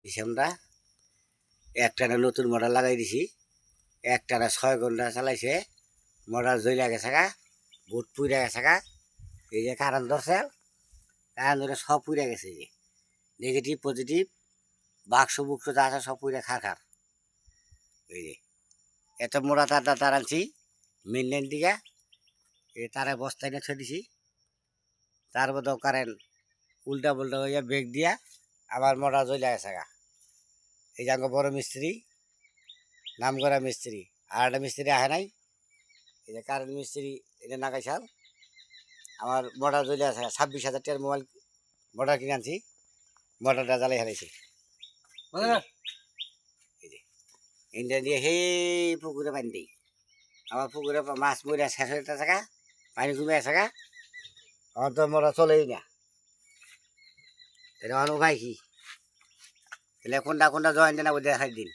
দিছি আমরা একটানা নতুন মোটর লাগাই দিছি একটানা 6 ঘন্টা চালাইছে মোটর জ্বলা গেছে গা বুট পুড়ে গেছে গা এই যে কারেন্ট ধরছে কারেন্ট ধরে সব পুড়ে গেছে যে নেগেটিভ পজিটিভ বাক্স বুক্স যা আছে সব পুড়ে খার এই যে এত মোটা তার আনছি মেন লাইন দিকে এই তারে বস্তায় নিয়ে ছেড়ে দিছি তার মধ্যে কারেন্ট উল্টা পুল্টা হইয়া বেগ দিয়া আবার মোটর জ্বলা গেছে গা এই যে বড় মিস্ত্রি নাম করা মিস্ত্রি আর একটা মিস্ত্রি আহে নাই এই যে কারেন্ট মিস্ত্রি এটা নাগাইছাল আমার মোটর জ্বলে আছে 26,000 টাকার মোবাইল মোটর কিনে আনছি মোটরটা জ্বালাই হারাইছি এই যে ইন্ডিয়া দিয়ে সেই পুকুরে পানি দিই আমার পুকুরে মাছ মরে শেষ হয়ে থাকা পানি কমে আছে গা আমার তো মোটর চলেই না এটা অনুভাই কি তাহলে কোনটা কোনটা জয়েন দেনা দেখাই দিন